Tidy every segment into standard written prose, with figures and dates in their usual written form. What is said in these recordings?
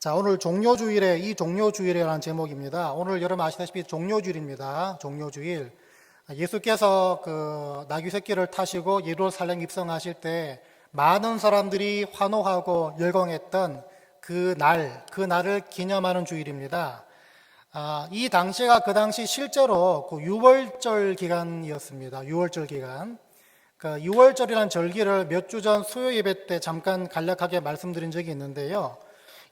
자, 오늘 종료주일의 이 종료주일이라는 제목입니다. 오늘 여러분 아시다시피 종료주일입니다. 종료주일. 예수께서 그 나귀 새끼를 타시고 예루살렘 입성하실 때 많은 사람들이 환호하고 열광했던 그 날을 기념하는 주일입니다. 이 당시가 그 당시 실제로 그 유월절 기간이었습니다. 유월절 기간. 그 유월절이라는 절기를 몇 주 전 수요 예배 때 잠깐 간략하게 말씀드린 적이 있는데요.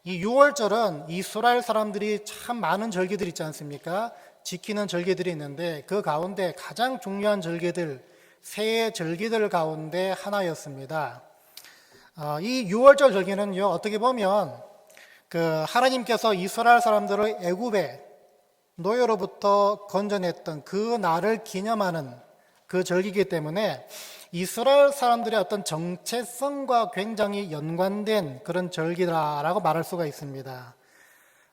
이 유월절은 이스라엘 사람들이 참 많은 절기들 있지 않습니까? 지키는 절기들이 있는데 그 가운데 가장 중요한 절기들, 세 절기들 가운데 하나였습니다. 이 유월절 절기는요, 어떻게 보면 그 하나님께서 이스라엘 사람들을 애굽의 노예로부터 건져냈던 그 날을 기념하는 그 절기이기 때문에 이스라엘 사람들의 어떤 정체성과 굉장히 연관된 그런 절기라고 말할 수가 있습니다.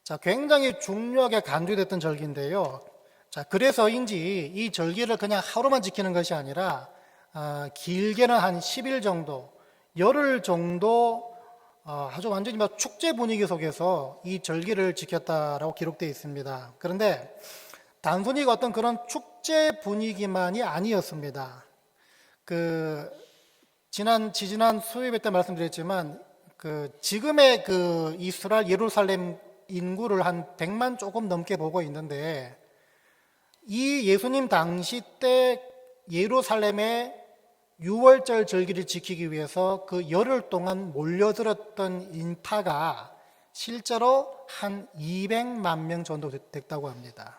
자, 굉장히 중요하게 간주됐던 절기인데요. 자, 그래서인지 이 절기를 그냥 하루만 지키는 것이 아니라 길게는 한 10일 정도, 열흘 정도 아주 완전히 축제 분위기 속에서 이 절기를 지켰다라고 기록되어 있습니다. 그런데 단순히 어떤 그런 축제 분위기만이 아니었습니다. 지난 수요 예배 때 말씀드렸지만 지금의 이스라엘 예루살렘 인구를 한 100만 조금 넘게 보고 있는데 이 예수님 당시 때 예루살렘의 유월절 절기를 지키기 위해서 그 열흘 동안 몰려들었던 인파가 실제로 한 200만 명 정도 됐다고 합니다.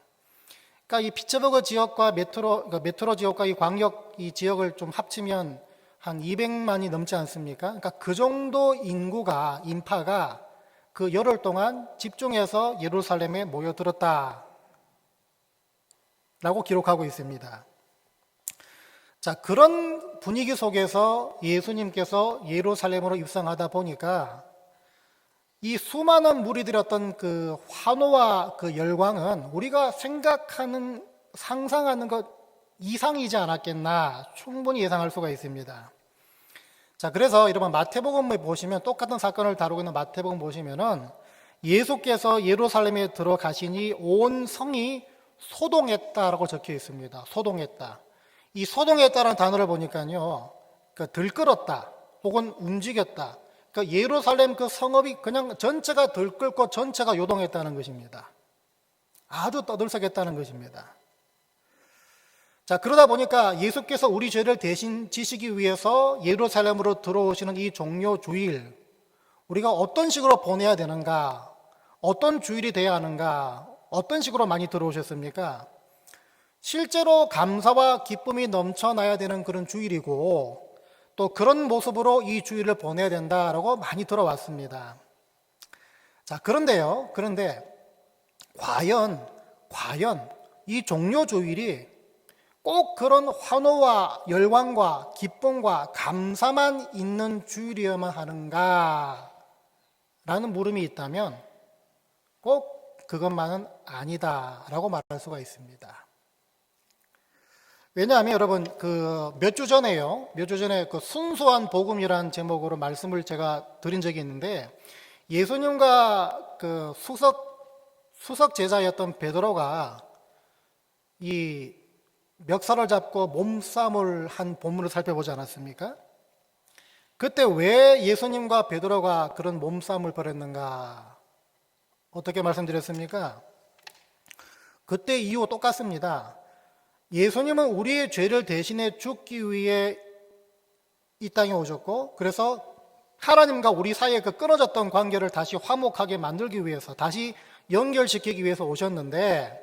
그러니까 이 피츠버그 지역과 메트로 지역과 이 광역 이 지역을 좀 합치면 한 200만이 넘지 않습니까? 그러니까 그 정도 인파가 그 열흘 동안 집중해서 예루살렘에 모여들었다라고 기록하고 있습니다. 자, 그런 분위기 속에서 예수님께서 예루살렘으로 입성하다 보니까 이 수많은 무리들의 어떤 그 환호와 그 열광은 우리가 생각하는, 상상하는 것 이상이지 않았겠나 충분히 예상할 수가 있습니다. 자, 그래서 여러분 마태복음에 보시면 똑같은 사건을 다루고 있는 마태복음 보시면은 예수께서 예루살렘에 들어가시니 온 성이 소동했다라고 적혀 있습니다. 소동했다. 이 소동했다라는 단어를 보니까요, 들끓었다 혹은 움직였다. 그러니까 예루살렘 그 성읍이 그냥 전체가 들끓고 전체가 요동했다는 것입니다. 아주 떠들썩했다는 것입니다. 자, 그러다 보니까 예수께서 우리 죄를 대신 지시기 위해서 예루살렘으로 들어오시는 이 종료 주일, 우리가 어떤 식으로 보내야 되는가, 어떤 주일이 돼야 하는가, 어떤 식으로 많이 들어오셨습니까? 실제로 감사와 기쁨이 넘쳐나야 되는 그런 주일이고 또 그런 모습으로 이 주일을 보내야 된다라고 많이 들어왔습니다. 자, 그런데 과연 이 종료 주일이 꼭 그런 환호와 열광과 기쁨과 감사만 있는 주일이어야만 하는가? 라는 물음이 있다면 꼭 그것만은 아니다라고 말할 수가 있습니다. 왜냐하면 여러분 몇 주 전에 그 순수한 복음이라는 제목으로 말씀을 제가 드린 적이 있는데 예수님과 그 수석 제자였던 베드로가 이 멱살을 잡고 몸싸움을 한 본문을 살펴보지 않았습니까? 그때 왜 예수님과 베드로가 그런 몸싸움을 벌였는가? 어떻게 말씀드렸습니까? 그때 이유 똑같습니다. 예수님은 우리의 죄를 대신해 죽기 위해 이 땅에 오셨고, 그래서 하나님과 우리 사이에 그 끊어졌던 관계를 다시 화목하게 만들기 위해서, 다시 연결시키기 위해서 오셨는데,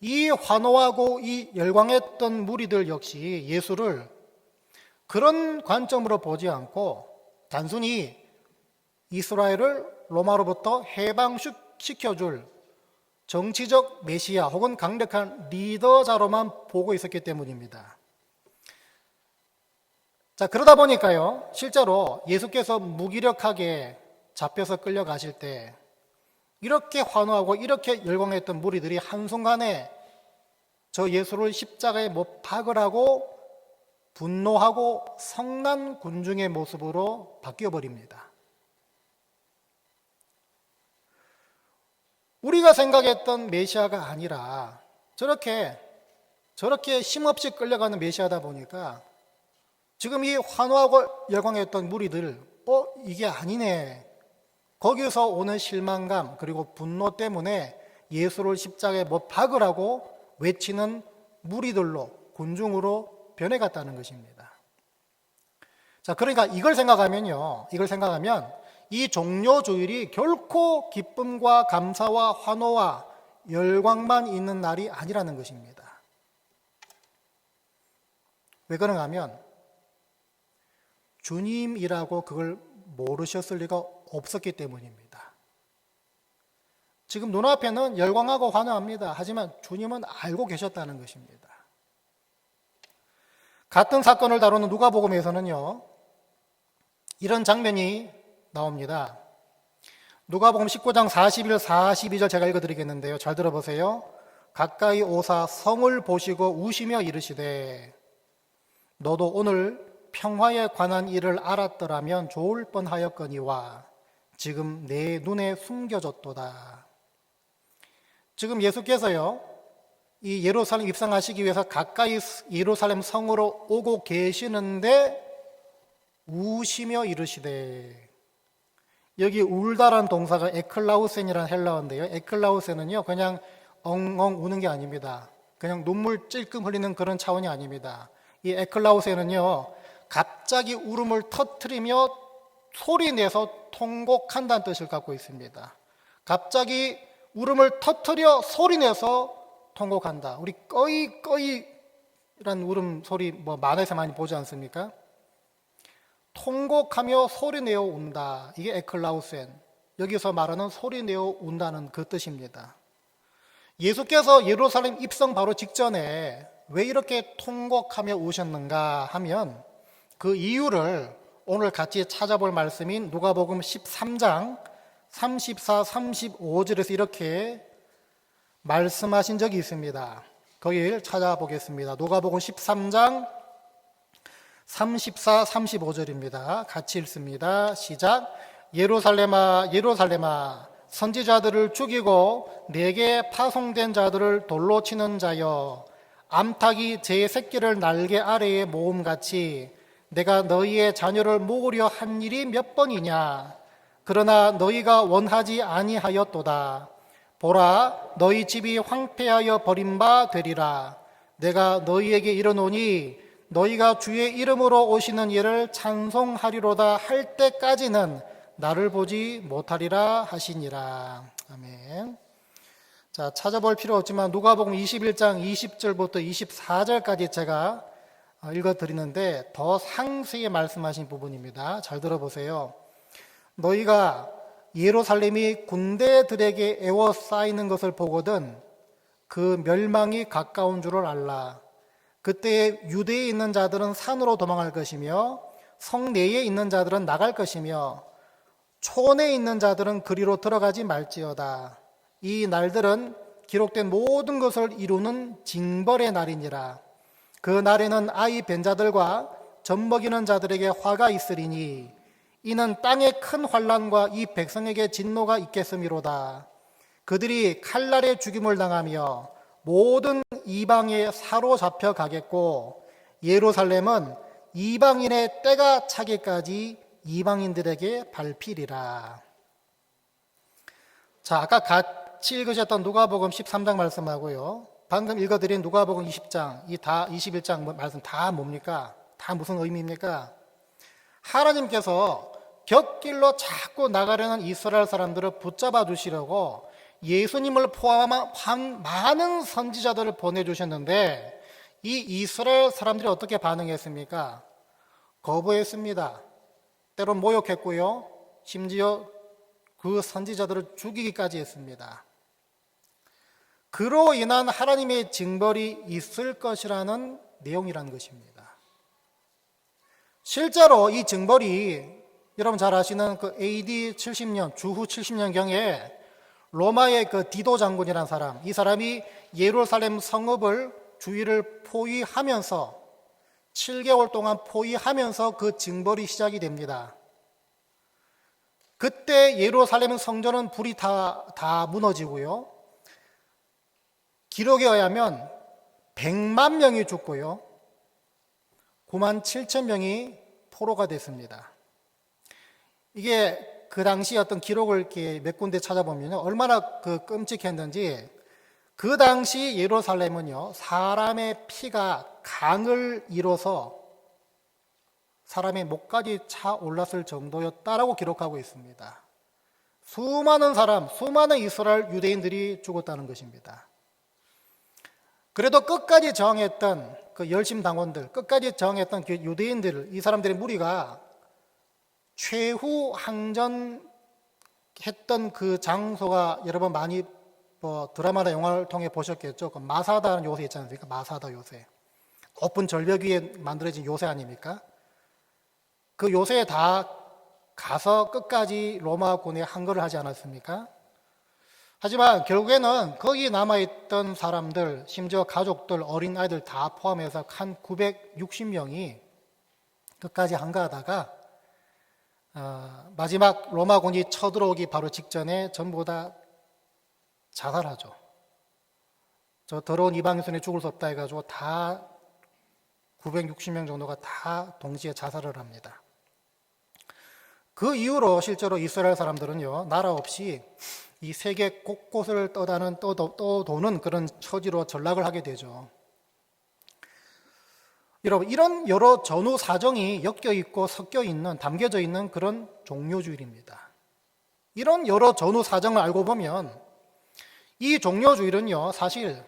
이 환호하고 이 열광했던 무리들 역시 예수를 그런 관점으로 보지 않고 단순히 이스라엘을 로마로부터 해방시켜줄 정치적 메시아 혹은 강력한 리더자로만 보고 있었기 때문입니다. 자, 그러다 보니까요, 실제로 예수께서 무기력하게 잡혀서 끌려가실 때 이렇게 환호하고 이렇게 열광했던 무리들이 한순간에 저 예수를 십자가에 못 박으라고 분노하고 성난 군중의 모습으로 바뀌어 버립니다. 우리가 생각했던 메시아가 아니라 저렇게 힘없이 끌려가는 메시아다 보니까 지금 이 환호하고 열광했던 무리들, 이게 아니네. 거기서 오는 실망감 그리고 분노 때문에 예수를 십자가에 못 박으라고 외치는 무리들로, 군중으로 변해갔다는 것입니다. 자, 그러니까 이걸 생각하면 이 종료주일이 결코 기쁨과 감사와 환호와 열광만 있는 날이 아니라는 것입니다. 왜 그런가 하면 주님이라고 그걸 모르셨을 리가 없었기 때문입니다. 지금 눈앞에는 열광하고 환호합니다. 하지만 주님은 알고 계셨다는 것입니다. 같은 사건을 다루는 누가복음에서는요, 이런 장면이 나옵니다. 누가복음 19장 41, 42절 제가 읽어드리겠는데요. 잘 들어보세요. 가까이 오사 성을 보시고 우시며 이르시되 너도 오늘 평화에 관한 일을 알았더라면 좋을 뻔하였거니와 지금 내 눈에 숨겨졌도다. 지금 예수께서요, 이 예루살렘 입성하시기 위해서 가까이 예루살렘 성으로 오고 계시는데 우시며 이르시되, 여기 울다란 동사가 에클라우센이라는 헬라어인데요, 에클라우센은요 그냥 엉엉 우는 게 아닙니다. 그냥 눈물 찔끔 흘리는 그런 차원이 아닙니다. 이 에클라우센은요 갑자기 울음을 터뜨리며 소리내서 통곡한다는 뜻을 갖고 있습니다. 갑자기 울음을 터뜨려 소리내서 통곡한다. 우리 꺼이꺼이란 울음 소리 만화에서 많이 보지 않습니까? 통곡하며 소리내어 운다. 이게 에클라우센. 여기서 말하는 소리내어 운다는 그 뜻입니다. 예수께서 예루살렘 입성 바로 직전에 왜 이렇게 통곡하며 우셨는가 하면 그 이유를 오늘 같이 찾아볼 말씀인 누가복음 13장 34, 35절에서 이렇게 말씀하신 적이 있습니다. 거기를 찾아보겠습니다. 누가복음 13장 34, 35절입니다. 같이 읽습니다. 시작. 예루살렘아 예루살렘아 선지자들을 죽이고 내게 파송된 자들을 돌로 치는 자여, 암탉이 제 새끼를 날개 아래에 모음같이 내가 너희의 자녀를 모으려 한 일이 몇 번이냐. 그러나 너희가 원하지 아니하였도다. 보라, 너희 집이 황폐하여 버린 바 되리라. 내가 너희에게 이르노니 너희가 주의 이름으로 오시는 이를 찬송하리로다 할 때까지는 나를 보지 못하리라 하시니라. 아멘. 자, 찾아볼 필요 없지만 누가복음 21장 20절부터 24절까지 제가 읽어드리는데 더 상세히 말씀하신 부분입니다. 잘 들어보세요. 너희가 예루살렘이 군대들에게 에워싸이는 것을 보거든 그 멸망이 가까운 줄을 알라. 그때 유대에 있는 자들은 산으로 도망할 것이며 성내에 있는 자들은 나갈 것이며 촌에 있는 자들은 그리로 들어가지 말지어다. 이 날들은 기록된 모든 것을 이루는 징벌의 날이니라. 그 날에는 아이 벤 자들과 젖먹이는 자들에게 화가 있으리니 이는 땅의 큰 환난과 이 백성에게 진노가 있겠음이로다. 그들이 칼날에 죽임을 당하며 모든 이방에 사로잡혀 가겠고 예루살렘은 이방인의 때가 차기까지 이방인들에게 밟히리라. 자, 아까 같이 읽으셨던 누가복음 13장 말씀하고요, 방금 읽어드린 누가복음 20장, 21장 말씀 다 뭡니까? 다 무슨 의미입니까? 하나님께서 곁길로 자꾸 나가려는 이스라엘 사람들을 붙잡아 주시려고 예수님을 포함한 많은 선지자들을 보내주셨는데 이 이스라엘 사람들이 어떻게 반응했습니까? 거부했습니다. 때론 모욕했고요, 심지어 그 선지자들을 죽이기까지 했습니다. 그로 인한 하나님의 징벌이 있을 것이라는 내용이라는 것입니다. 실제로 이 징벌이 여러분 잘 아시는 그 AD 70년, 주후 70년경에 로마의 그 디도 장군이라는 사람, 이 사람이 예루살렘 성읍을 주위를 포위하면서 7개월 동안 포위하면서 그 징벌이 시작이 됩니다. 그때 예루살렘 성전은 불이 다 무너지고요. 기록에 의하면 100만 명이 죽고요. 9만 7천 명이 포로가 됐습니다. 이게 그 당시 어떤 기록을 이렇게 몇 군데 찾아보면 얼마나 그 끔찍했는지, 그 당시 예루살렘은요, 사람의 피가 강을 이뤄서 사람의 목까지 차 올랐을 정도였다라고 기록하고 있습니다. 수많은 이스라엘 유대인들이 죽었다는 것입니다. 그래도 끝까지 저항했던 그 열심당원들, 끝까지 저항했던 그 유대인들, 이 사람들의 무리가 최후 항전했던 그 장소가 여러분 많이 드라마나 영화를 통해 보셨겠죠. 그 마사다라는 요새 있지 않습니까? 마사다 요새. 높은 절벽 위에 만들어진 요새 아닙니까? 그 요새에 다 가서 끝까지 로마군에 항거를 하지 않았습니까? 하지만 결국에는 거기 남아있던 사람들, 심지어 가족들, 어린아이들 다 포함해서 한 960명이 끝까지 항거하다가 마지막 로마군이 쳐들어오기 바로 직전에 전부 다 자살하죠. 저 더러운 이방인 손에 죽을 수 없다 해가지고 다 960명 정도가 다 동시에 자살을 합니다. 그 이후로 실제로 이스라엘 사람들은요, 나라 없이 이 세계 곳곳을 떠도는 그런 처지로 전락을 하게 되죠. 여러분, 이런 여러 전후 사정이 엮여 있고 섞여 있는, 담겨져 있는 그런 종료주일입니다. 이런 여러 전후 사정을 알고 보면 이 종료주일은요, 사실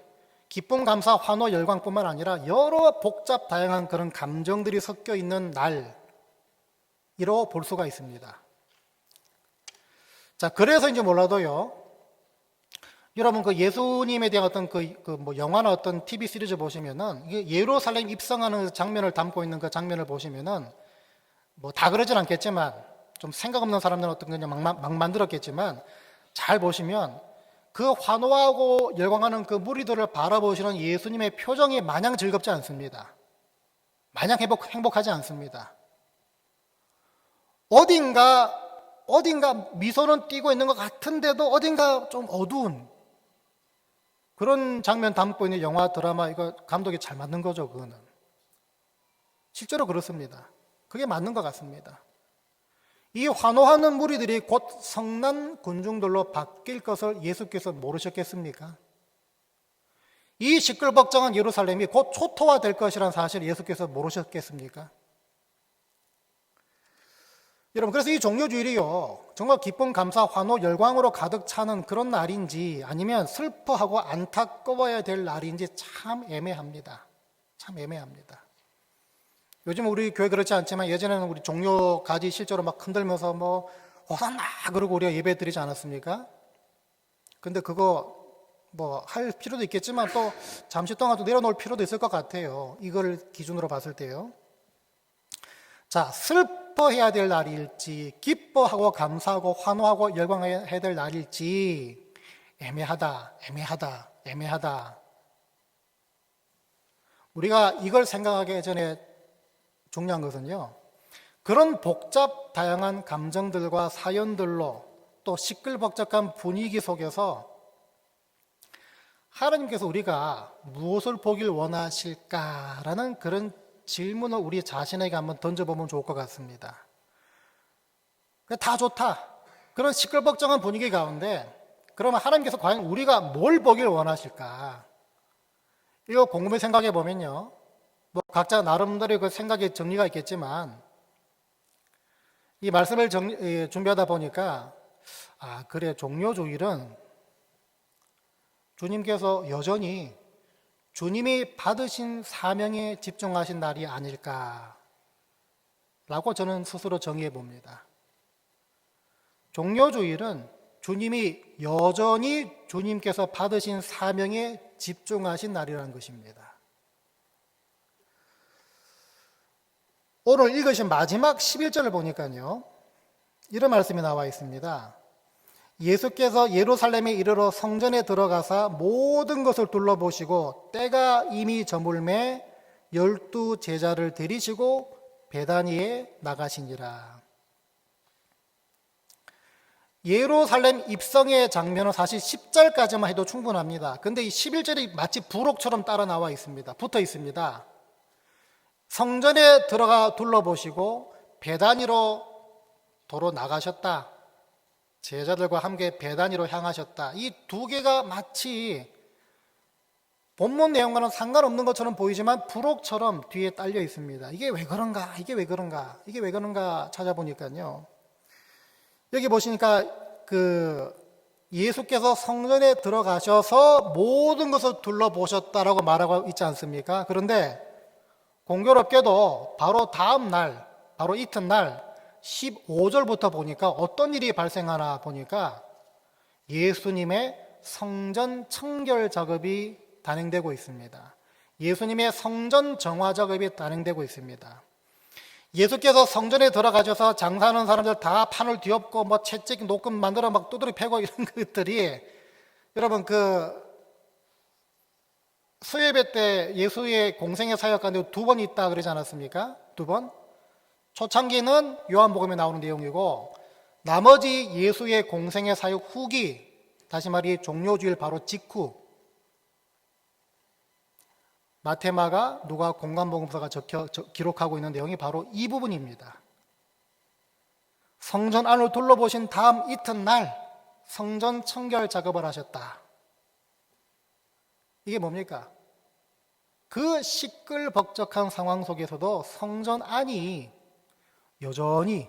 기쁨, 감사, 환호, 열광뿐만 아니라 여러 복잡 다양한 그런 감정들이 섞여 있는 날이라고 볼 수가 있습니다. 자, 그래서인지 몰라도요, 여러분 그 예수님에 대한 어떤 뭐 영화나 어떤 TV 시리즈 보시면은 이게 예루살렘 입성하는 장면을 담고 있는 그 장면을 보시면은 뭐 다 그러진 않겠지만 좀 생각 없는 사람들은 어떤 그냥 막 만들었겠지만 잘 보시면 그 환호하고 열광하는 그 무리들을 바라보시는 예수님의 표정이 마냥 즐겁지 않습니다. 마냥 행복하지 않습니다. 어딘가 미소는 띄고 있는 것 같은데도 어딘가 좀 어두운 그런 장면 담고 있는 영화, 드라마, 이거 감독이 잘 만든 거죠, 그거는. 실제로 그렇습니다. 그게 맞는 것 같습니다. 이 환호하는 무리들이 곧 성난 군중들로 바뀔 것을 예수께서 모르셨겠습니까? 이 시끌벅적한 예루살렘이 곧 초토화될 것이라는 사실을 예수께서 모르셨겠습니까? 여러분, 그래서 이 종료주일이요, 정말 기쁨, 감사, 환호, 열광으로 가득 차는 그런 날인지 아니면 슬퍼하고 안타까워야 될 날인지 참 애매합니다. 참 애매합니다. 요즘 우리 교회 그렇지 않지만 예전에는 우리 종료 가지 실제로 막 흔들면서 뭐 호산나 그러고 우리가 예배 드리지 않았습니까? 근데 그거 뭐 할 필요도 있겠지만 또 잠시 동안 또 내려놓을 필요도 있을 것 같아요. 이걸 기준으로 봤을 때요. 자, 슬퍼해야 될 날일지 기뻐하고 감사하고 환호하고 열광해야 될 날일지 애매하다. 우리가 이걸 생각하기 전에 중요한 것은요, 그런 복잡 다양한 감정들과 사연들로 또 시끌벅적한 분위기 속에서 하나님께서 우리가 무엇을 보길 원하실까라는 그런 질문을 우리 자신에게 한번 던져보면 좋을 것 같습니다. 다 좋다. 그런 시끌벅적한 분위기 가운데 그러면 하나님께서 과연 우리가 뭘 보길 원하실까? 이거 곰곰이 생각해 보면요, 뭐 각자 나름대로의 그 생각의 정리가 있겠지만 이 말씀을 준비하다 보니까 그래, 종료주일은 주님께서 여전히 주님이 받으신 사명에 집중하신 날이 아닐까라고 저는 스스로 정의해 봅니다. 종료주일은 주님이 여전히 주님께서 받으신 사명에 집중하신 날이라는 것입니다. 오늘 읽으신 마지막 11절을 보니까요, 이런 말씀이 나와 있습니다. 예수께서 예루살렘에 이르러 성전에 들어가사 모든 것을 둘러보시고 때가 이미 저물매 12 제자를 데리시고 베다니에 나가시니라. 예루살렘 입성의 장면은 사실 10절까지만 해도 충분합니다. 근데 이 11절이 마치 부록처럼 따라 나와 있습니다. 붙어 있습니다. 성전에 들어가 둘러보시고 베다니로 도로 나가셨다. 제자들과 함께 베다니로 향하셨다. 이 두 개가 마치 본문 내용과는 상관없는 것처럼 보이지만 부록처럼 뒤에 딸려 있습니다. 이게 왜 그런가? 이게 왜 그런가? 이게 왜 그런가 찾아보니까요. 여기 보시니까 예수께서 성전에 들어가셔서 모든 것을 둘러보셨다라고 말하고 있지 않습니까? 그런데 공교롭게도 바로 다음 날, 바로 이튿날 15절부터 보니까 어떤 일이 발생하나 보니까 예수님의 성전 청결 작업이 단행되고 있습니다. 예수님의 성전 정화 작업이 단행되고 있습니다. 예수께서 성전에 들어가셔서 장사하는 사람들 다 판을 뒤엎고 뭐 채찍 녹음 만들어 막 두드려 패고 이런 것들이 여러분 수예배 때 예수의 공생의 사역 가운데 2번 있다 그러지 않았습니까? 2번? 초창기는 요한복음에 나오는 내용이고 나머지 예수의 공생의 사역 후기, 다시 말해 종료주일 바로 직후 마테마가 누가 공관복음서가 기록하고 있는 내용이 바로 이 부분입니다. 성전 안을 둘러보신 다음 이튿날 성전 청결 작업을 하셨다. 이게 뭡니까? 그 시끌벅적한 상황 속에서도 성전 안이 여전히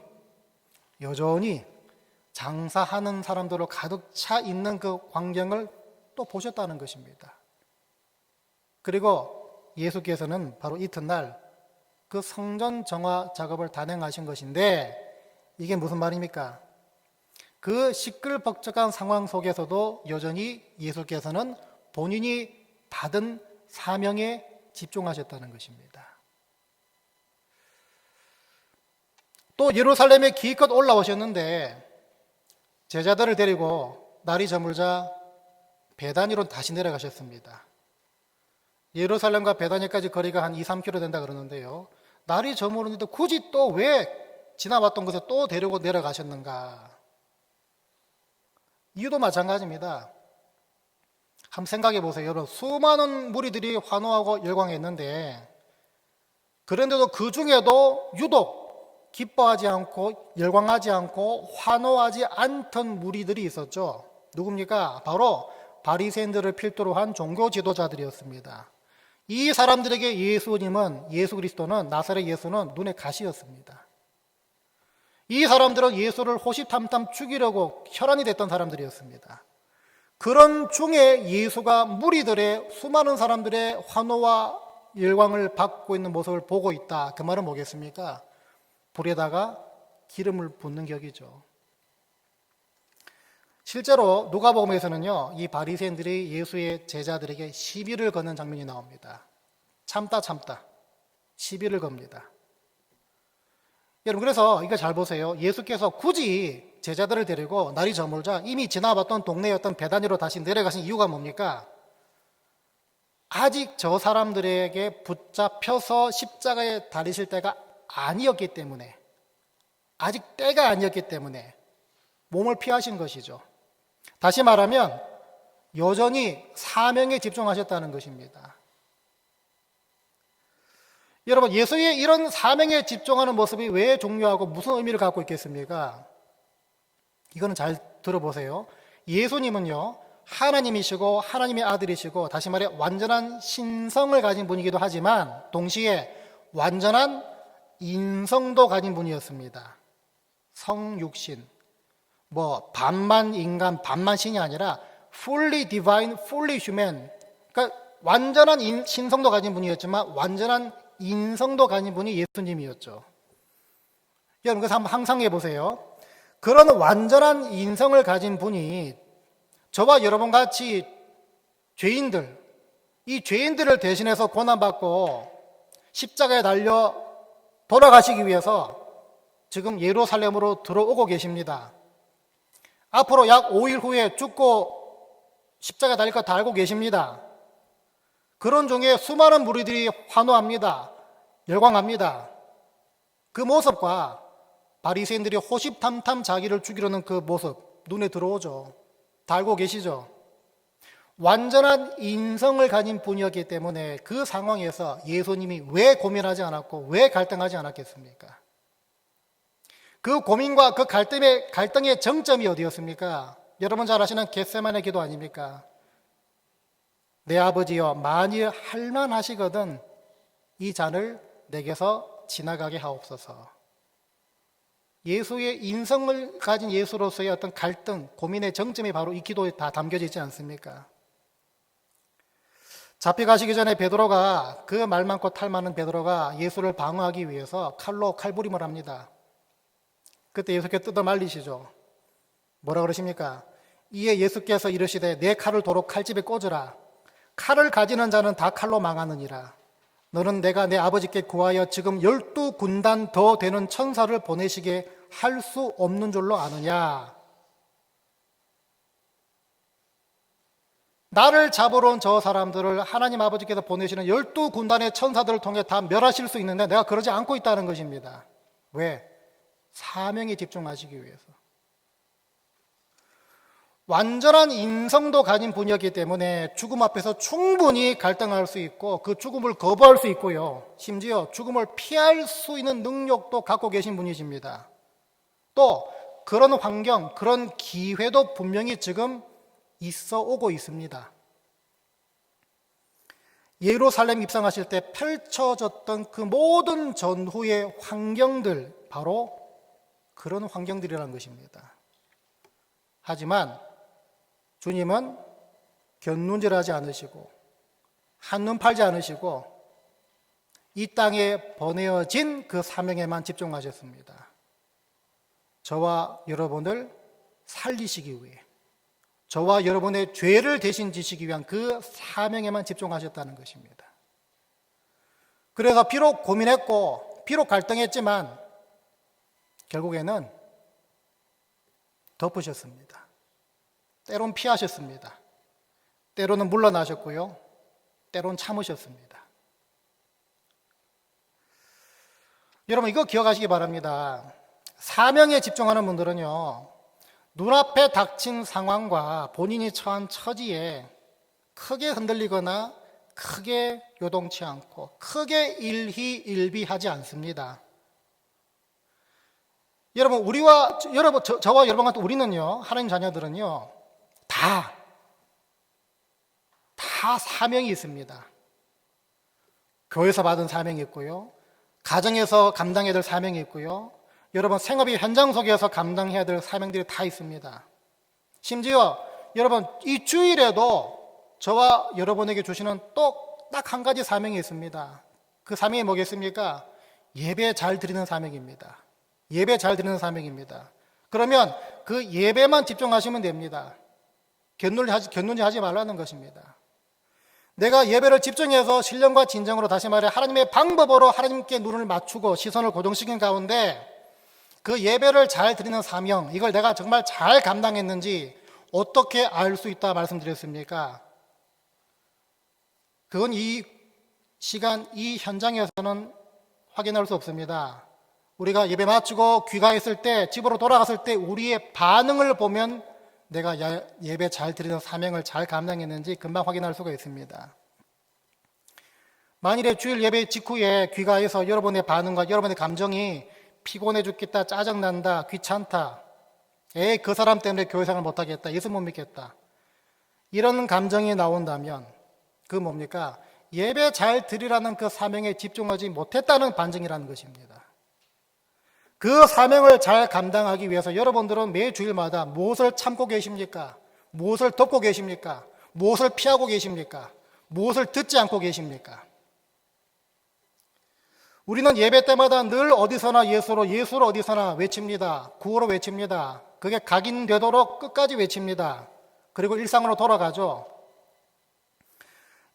장사하는 사람들로 가득 차 있는 그 광경을 또 보셨다는 것입니다. 그리고 예수께서는 바로 이튿날 그 성전 정화 작업을 단행하신 것인데 이게 무슨 말입니까? 그 시끌벅적한 상황 속에서도 여전히 예수께서는 본인이 받은 사명에 집중하셨다는 것입니다. 또 예루살렘에 기껏 올라오셨는데 제자들을 데리고 날이 저물자 베다니로 다시 내려가셨습니다. 예루살렘과 베다니까지 거리가 한 2-3km 된다 그러는데요. 날이 저물었는데 굳이 또 왜 지나왔던 곳에 또 데리고 내려가셨는가? 이유도 마찬가지입니다. 한번 생각해 보세요. 여러분, 수많은 무리들이 환호하고 열광했는데 그런데도 그 중에도 유독 기뻐하지 않고 열광하지 않고 환호하지 않던 무리들이 있었죠. 누굽니까? 바로 바리새인들을 필두로 한 종교 지도자들이었습니다. 이 사람들에게 예수 그리스도는 나사렛 예수는 눈에 가시였습니다. 이 사람들은 예수를 호시탐탐 죽이려고 혈안이 됐던 사람들이었습니다. 그런 중에 예수가 무리들의 수많은 사람들의 환호와 열광을 받고 있는 모습을 보고 있다. 그 말은 뭐겠습니까? 불에다가 기름을 붓는 격이죠. 실제로 누가복음에서는요, 이 바리새인들이 예수의 제자들에게 시비를 거는 장면이 나옵니다. 참다 시비를 겁니다. 여러분, 그래서 이거 잘 보세요. 예수께서 굳이 제자들을 데리고 날이 저물자 이미 지나봤던 동네였던 베다니로 다시 내려가신 이유가 뭡니까? 아직 저 사람들에게 붙잡혀서 십자가에 달리실 때가 아니었기 때문에, 아직 때가 아니었기 때문에 몸을 피하신 것이죠. 다시 말하면 여전히 사명에 집중하셨다는 것입니다. 여러분, 예수의 이런 사명에 집중하는 모습이 왜 중요하고 무슨 의미를 갖고 있겠습니까? 이거는 잘 들어보세요. 예수님은요, 하나님이시고 하나님의 아들이시고 다시 말해 완전한 신성을 가진 분이기도 하지만 동시에 완전한 인성도 가진 분이었습니다. 성육신, 반만 인간 반만 신이 아니라 fully divine, fully human, 그러니까 완전한 신성도 가진 분이었지만 완전한 인성도 가진 분이 예수님이었죠. 여러분, 그래서 한번 상상해 보세요. 그런 완전한 인성을 가진 분이 저와 여러분 같이 죄인들, 이 죄인들을 대신해서 고난받고 십자가에 달려 돌아가시기 위해서 지금 예루살렘으로 들어오고 계십니다. 앞으로 약 5일 후에 죽고 십자가에 달릴 거 다 알고 계십니다. 그런 중에 수많은 무리들이 환호합니다. 열광합니다. 그 모습과 바리새인들이 호시탐탐 자기를 죽이려는 그 모습, 눈에 들어오죠. 다 알고 계시죠? 완전한 인성을 가진 분이었기 때문에 그 상황에서 예수님이 왜 고민하지 않았고 왜 갈등하지 않았겠습니까? 그 고민과 그 갈등의 정점이 어디였습니까? 여러분 잘 아시는 겟세마네 기도 아닙니까? 내 아버지여, 만일 할만하시거든 이 잔을 내게서 지나가게 하옵소서. 예수의 인성을 가진 예수로서의 어떤 갈등, 고민의 정점이 바로 이 기도에 다 담겨져 있지 않습니까? 잡혀가시기 전에 베드로가, 그 말 많고 탈 많은 베드로가 예수를 방어하기 위해서 칼로 칼부림을 합니다. 그때 예수께서 뜯어 말리시죠. 뭐라 그러십니까? 이에 예수께서 이르시되 내 칼을 도로 칼집에 꽂으라. 칼을 가지는 자는 다 칼로 망하느니라. 너는 내가 내 아버지께 구하여 지금 12군단 더 되는 천사를 보내시게 할 수 없는 줄로 아느냐? 나를 잡으러 온 저 사람들을 하나님 아버지께서 보내시는 12군단의 천사들을 통해 다 멸하실 수 있는데 내가 그러지 않고 있다는 것입니다. 왜? 사명에 집중하시기 위해서. 완전한 인성도 가진 분이었기 때문에 죽음 앞에서 충분히 갈등할 수 있고 그 죽음을 거부할 수 있고요. 심지어 죽음을 피할 수 있는 능력도 갖고 계신 분이십니다. 또 그런 환경, 그런 기회도 분명히 지금 있어 오고 있습니다. 예루살렘 입성하실 때 펼쳐졌던 그 모든 전후의 환경들, 바로 그런 환경들이라는 것입니다. 하지만 주님은 견눈질하지 않으시고 한눈 팔지 않으시고 이 땅에 보내어진 그 사명에만 집중하셨습니다. 저와 여러분을 살리시기 위해, 저와 여러분의 죄를 대신 지시기 위한 그 사명에만 집중하셨다는 것입니다. 그래서 비록 고민했고 비록 갈등했지만 결국에는 덮으셨습니다. 때론 피하셨습니다. 때로는 물러나셨고요. 때론 참으셨습니다. 여러분 이거 기억하시기 바랍니다. 사명에 집중하는 분들은요, 눈앞에 닥친 상황과 본인이 처한 처지에 크게 흔들리거나 크게 요동치 않고 크게 일희일비하지 않습니다. 여러분, 저와 여러분 같은 우리는요, 하나님 자녀들은요, 다 사명이 있습니다. 교회에서 받은 사명이 있고요, 가정에서 감당해야 될 사명이 있고요, 여러분 생업의 현장 속에서 감당해야 될 사명들이 다 있습니다. 심지어 여러분 이 주일에도 저와 여러분에게 주시는 또 딱 한 가지 사명이 있습니다. 그 사명이 뭐겠습니까? 예배 잘 드리는 사명입니다. 예배 잘 드리는 사명입니다. 그러면 그 예배만 집중하시면 됩니다. 견눈질 하지 말라는 것입니다. 내가 예배를 집중해서 신령과 진정으로, 다시 말해 하나님의 방법으로 하나님께 눈을 맞추고 시선을 고정시킨 가운데 그 예배를 잘 드리는 사명, 이걸 내가 정말 잘 감당했는지 어떻게 알 수 있다 말씀드렸습니까? 그건 이 시간, 이 현장에서는 확인할 수 없습니다. 우리가 예배 마치고 귀가했을 때, 집으로 돌아갔을 때 우리의 반응을 보면 내가 예배 잘 드리는 사명을 잘 감당했는지 금방 확인할 수가 있습니다. 만일에 주일 예배 직후에 귀가해서 여러분의 반응과 여러분의 감정이 피곤해 죽겠다, 짜증난다, 귀찮다, 그 사람 때문에 교회 생활 못하겠다, 예수 못 믿겠다, 이런 감정이 나온다면 그 뭡니까? 예배 잘 드리라는 그 사명에 집중하지 못했다는 반증이라는 것입니다. 그 사명을 잘 감당하기 위해서 여러분들은 매 주일마다 무엇을 참고 계십니까? 무엇을 덮고 계십니까? 무엇을 피하고 계십니까? 무엇을 듣지 않고 계십니까? 우리는 예배 때마다 늘 어디서나 예수로 어디서나 외칩니다. 구호로 외칩니다. 그게 각인되도록 끝까지 외칩니다. 그리고 일상으로 돌아가죠.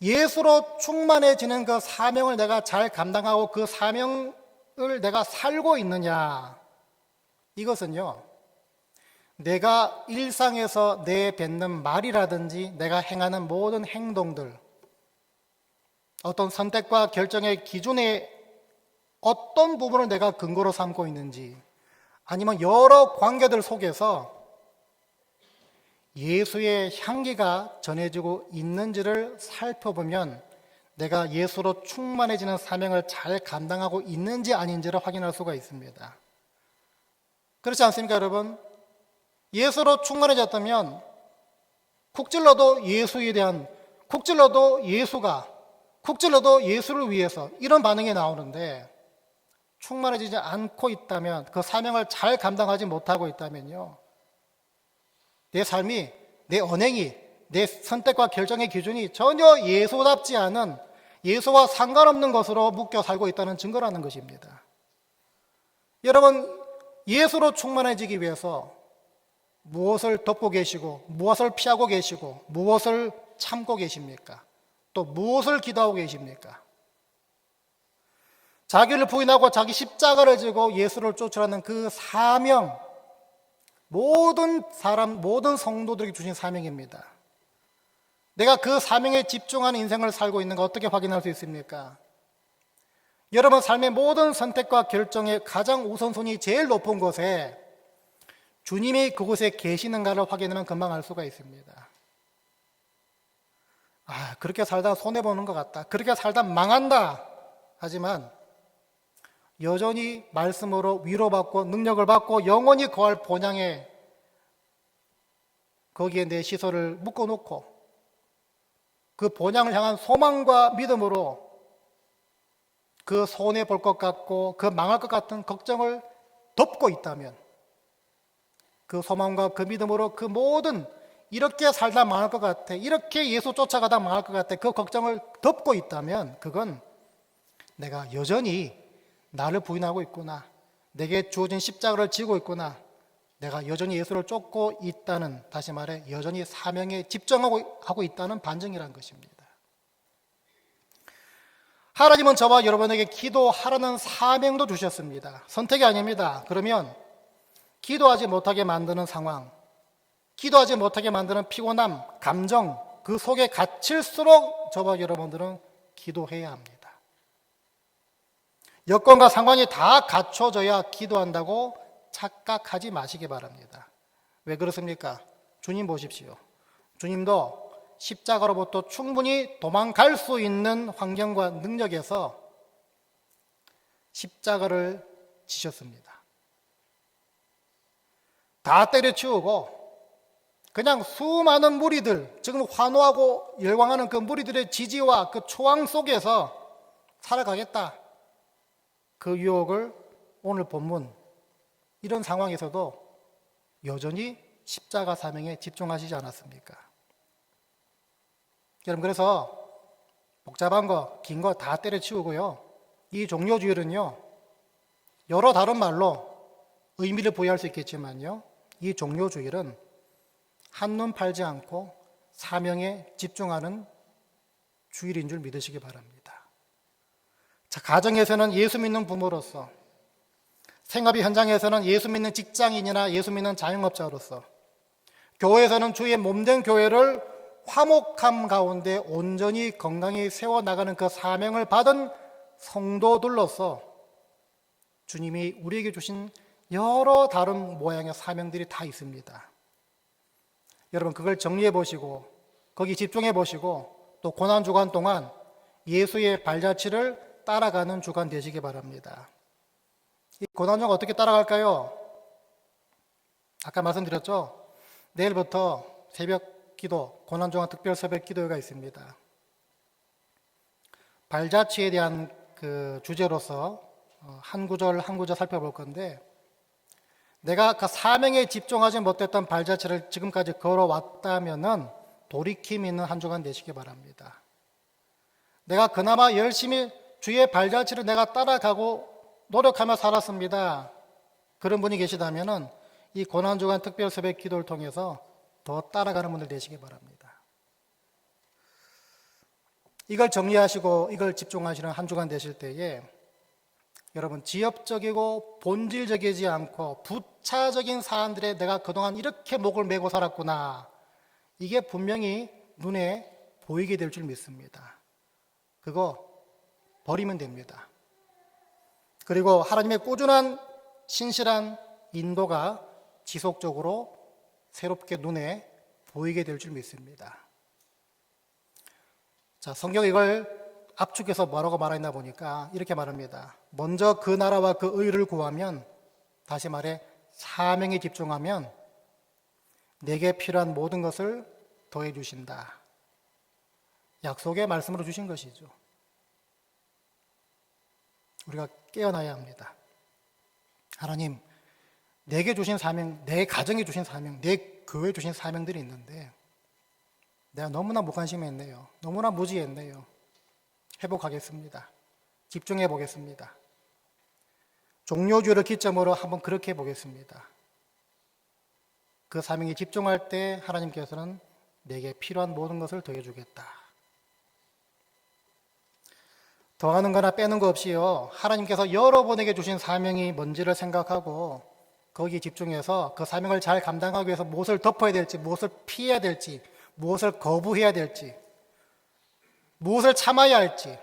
예수로 충만해지는 그 사명을 내가 잘 감당하고 그 사명을 내가 살고 있느냐, 이것은요, 내가 일상에서 내뱉는 말이라든지 내가 행하는 모든 행동들, 어떤 선택과 결정의 기준에 어떤 부분을 내가 근거로 삼고 있는지, 아니면 여러 관계들 속에서 예수의 향기가 전해지고 있는지를 살펴보면 내가 예수로 충만해지는 사명을 잘 감당하고 있는지 아닌지를 확인할 수가 있습니다. 그렇지 않습니까, 여러분? 예수로 충만해졌다면 쿡 찔러도 예수에 대한, 쿡 찔러도 예수가, 쿡 찔러도 예수를 위해서 이런 반응이 나오는데 충만해지지 않고 있다면, 그 사명을 잘 감당하지 못하고 있다면요, 내 삶이, 내 언행이, 내 선택과 결정의 기준이 전혀 예수답지 않은, 예수와 상관없는 것으로 묶여 살고 있다는 증거라는 것입니다. 여러분, 예수로 충만해지기 위해서 무엇을 덮고 계시고, 무엇을 피하고 계시고, 무엇을 참고 계십니까? 또 무엇을 기도하고 계십니까? 자기를 부인하고 자기 십자가를 지고 예수를 쫓으라는 그 사명, 모든 사람, 모든 성도들에게 주신 사명입니다. 내가 그 사명에 집중하는 인생을 살고 있는 거 어떻게 확인할 수 있습니까? 여러분 삶의 모든 선택과 결정의 가장 우선순위 제일 높은 곳에 주님이 그곳에 계시는가를 확인하면 금방 알 수가 있습니다. 그렇게 살다 손해보는 것 같다, 그렇게 살다 망한다, 하지만 여전히 말씀으로 위로받고 능력을 받고 영원히 거할 본향에 거기에 내 시선을 묶어놓고 그 본향을 향한 소망과 믿음으로 그 손해볼 것 같고 그 망할 것 같은 걱정을 덮고 있다면, 그 소망과 그 믿음으로 그 모든 이렇게 살다 망할 것 같아, 이렇게 예수 쫓아가다 망할 것 같아, 그 걱정을 덮고 있다면 그건 내가 여전히 나를 부인하고 있구나, 내게 주어진 십자가를 지고 있구나, 내가 여전히 예수를 쫓고 있다는, 다시 말해 여전히 사명에 집중하고 있다는 반증이라는 것입니다. 하나님은 저와 여러분에게 기도하라는 사명도 주셨습니다. 선택이 아닙니다. 그러면 기도하지 못하게 만드는 상황, 기도하지 못하게 만드는 피곤함, 감정, 그 속에 갇힐수록 저와 여러분들은 기도해야 합니다. 여건과 상황이 다 갖춰져야 기도한다고 착각하지 마시기 바랍니다. 왜 그렇습니까? 주님 보십시오. 주님도 십자가로부터 충분히 도망갈 수 있는 환경과 능력에서 십자가를 지셨습니다. 다 때려치우고 그냥 수많은 무리들, 지금 환호하고 열광하는 그 무리들의 지지와 그 초항 속에서 살아가겠다, 그 유혹을 오늘 본문 이런 상황에서도 여전히 십자가 사명에 집중하시지 않았습니까? 여러분, 그래서 복잡한 거, 긴 거 다 때려치우고요, 이 종료주일은요, 여러 다른 말로 의미를 부여할 수 있겠지만요, 이 종료주일은 한눈 팔지 않고 사명에 집중하는 주일인 줄 믿으시기 바랍니다. 자, 가정에서는 예수 믿는 부모로서, 생업의 현장에서는 예수 믿는 직장인이나 예수 믿는 자영업자로서, 교회에서는 주의 몸된 교회를 화목함 가운데 온전히 건강히 세워나가는 그 사명을 받은 성도들로서 주님이 우리에게 주신 여러 다른 모양의 사명들이 다 있습니다. 여러분, 그걸 정리해 보시고 거기 집중해 보시고 또 고난주간 동안 예수의 발자취를 따라가는 주간 되시기 바랍니다. 이 고난주간 어떻게 따라갈까요? 아까 말씀드렸죠? 내일부터 새벽 기도, 고난주간 특별 새벽 기도회가 있습니다. 발자취에 대한 그 주제로서 한 구절 한 구절 살펴볼 건데, 내가 그 사명에 집중하지 못했던 발자취를 지금까지 걸어왔다면은 돌이킴 있는 한 주간 되시기 바랍니다. 내가 그나마 열심히 주의 발자취를 내가 따라가고 노력하며 살았습니다, 그런 분이 계시다면은 이 고난주간 특별 새벽 기도를 통해서 더 따라가는 분들 되시기 바랍니다. 이걸 정리하시고 이걸 집중하시는 한 주간 되실 때에 여러분, 지엽적이고 본질적이지 않고 부차적인 사안들에 내가 그동안 이렇게 목을 메고 살았구나, 이게 분명히 눈에 보이게 될 줄 믿습니다. 그거 버리면 됩니다. 그리고 하나님의 꾸준한 신실한 인도가 지속적으로 새롭게 눈에 보이게 될 줄 믿습니다. 자, 성경 이걸 압축해서 뭐라고 말했나 보니까 이렇게 말합니다. 먼저 그 나라와 그 의를 구하면, 다시 말해 사명에 집중하면 내게 필요한 모든 것을 더해 주신다. 약속의 말씀으로 주신 것이죠. 우리가 깨어나야 합니다. 하나님, 내게 주신 사명, 내 가정에 주신 사명, 내 교회에 주신 사명들이 있는데 내가 너무나 무관심했네요. 너무나 무지했네요. 회복하겠습니다. 집중해 보겠습니다. 종료주의를 기점으로 한번 그렇게 해보겠습니다. 그 사명에 집중할 때 하나님께서는 내게 필요한 모든 것을 더해주겠다. 더하는 거나 빼는 거 없이요, 하나님께서 여러분에게 주신 사명이 뭔지를 생각하고 거기에 집중해서 그 사명을 잘 감당하기 위해서 무엇을 덮어야 될지, 무엇을 피해야 될지, 무엇을 거부해야 될지, 무엇을 참아야 할지,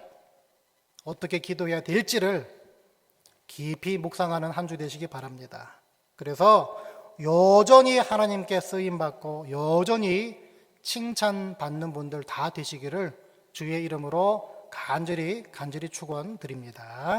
어떻게 기도해야 될지를 깊이 묵상하는 한 주 되시기 바랍니다. 그래서 여전히 하나님께 쓰임받고 여전히 칭찬받는 분들 다 되시기를 주의 이름으로 간절히 축원드립니다.